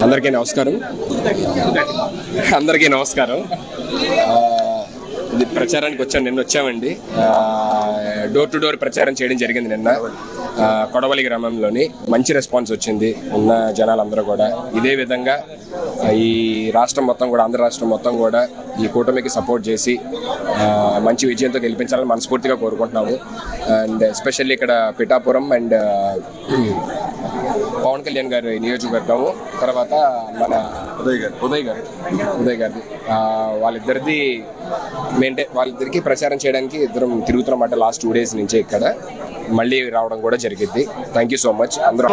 అందరికీ నమస్కారం. ఇది ప్రచారానికి వచ్చాను. నిన్న వచ్చామండి. డోర్ టు డోర్ ప్రచారం చేయడం జరిగింది నిన్న కొడవలి గ్రామంలోని. మంచి రెస్పాన్స్ వచ్చింది. ఉన్న జనాలందరూ కూడా ఇదే విధంగా ఈ రాష్ట్రం మొత్తం కూడా, ఆంధ్ర రాష్ట్రం మొత్తం కూడా ఈ కూటమికి సపోర్ట్ చేసి మంచి విజయంతో గెలిపించాలని మనస్ఫూర్తిగా కోరుకుంటున్నాము. అండ్ ఎస్పెషల్లీ ఇక్కడ పిఠాపురం అండ్ పవన్ కళ్యాణ్ గారి నియోజకవర్గము, తర్వాత మన ఉదయ్ గారిది, వాళ్ళిద్దరికి ప్రచారం చేయడానికి ఇద్దరం తిరుగుతున్నమాట లాస్ట్ 2 days నుంచి. ఇక్కడ మళ్ళీ రావడం కూడా జరిగింది. Thank you so much. అందరం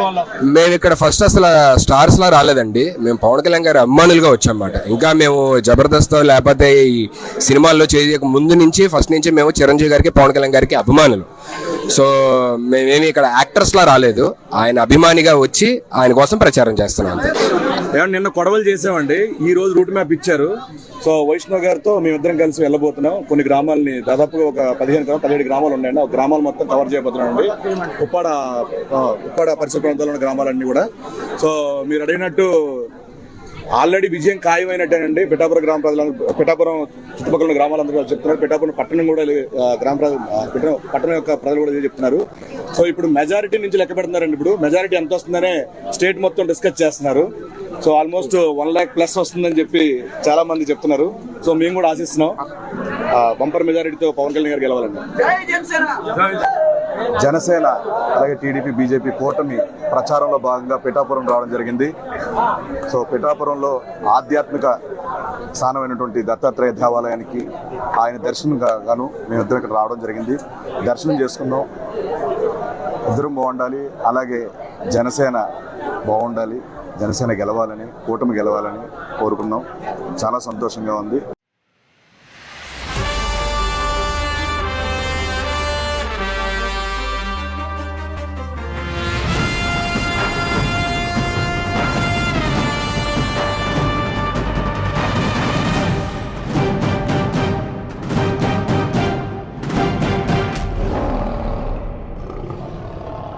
మేము ఇక్కడ ఫస్ట్ అసలు స్టార్స్ లా రాలేదండి. మేము పవన్ కళ్యాణ్ గారి అభిమానులుగా వచ్చామన్నమాట. ఇంకా మేము జబర్దస్త్ లేకపోతే ఈ సినిమాల్లో చేయక ముందు నుంచి ఫస్ట్ నుంచి మేము చిరంజీవి గారికి, పవన్ కళ్యాణ్ గారికి అభిమానులు. సో మేమేమి ఇక్కడ యాక్టర్స్ లా రాలేదు. ఆయన అభిమానిగా వచ్చి ఆయన కోసం ప్రచారం చేస్తున్నాం అంతే. నిన్న కొడవలు చేసామండి. ఈ రోజు రూట్ మ్యాప్ ఇచ్చారు. సో వైష్ణవ్ గారితో మేమిద్దరం కలిసి వెళ్ళబోతున్నాం. కొన్ని గ్రామాలని, దాదాపుగా ఒక 17 గ్రామాలు ఉన్నాయండి. ఆ గ్రామాలు మొత్తం కవర్ చేయబోతున్నాం అండి. ఉప్పాడ పరిసర ప్రాంతాల్లో ఉన్న గ్రామాలన్నీ కూడా. సో మీరు అడిగినట్టు ఆల్రెడీ విజయం ఖాయమైనట్టేనండి. పిఠాపురం గ్రామ ప్రజలందరూ, పిఠాపురం చుట్టుపక్కల గ్రామాలందరూ చెప్తున్నారు. పిఠాపురం పట్టణం కూడా, పట్టణం యొక్క ప్రజలు కూడా చెప్తున్నారు. సో ఇప్పుడు మెజారిటీ నుంచి లెక్క పెడుతున్నారండి. ఇప్పుడు మెజారిటీ ఎంత వస్తుందనే స్టేట్ మొత్తం డిస్కస్ చేస్తున్నారు. సో ఆల్మోస్ట్ 1 lakh ప్లస్ వస్తుందని చెప్పి చాలా మంది చెప్తున్నారు. సో మేము కూడా ఆశిస్తున్నాం బంపర్ మెజారిటీతో పవన్ కళ్యాణ్ గారు గెలవాలండి. జనసేన అలాగే టీడీపీ, బీజేపీ కూటమి ప్రచారంలో భాగంగా పిఠాపురం రావడం జరిగింది. సో పిఠాపురంలో ఆధ్యాత్మిక స్థానమైనటువంటి దత్తాత్రేయ దేవాలయానికి ఆయన దర్శనం గాను మేమిద్దరం ఇక్కడ రావడం జరిగింది. దర్శనం చేసుకున్నాం. ఇద్దరం బాగుండాలి, అలాగే జనసేన బాగుండాలి, జనసేన గెలవాలని, కూటమి గెలవాలని కోరుకున్నాం. చాలా సంతోషంగా ఉంది.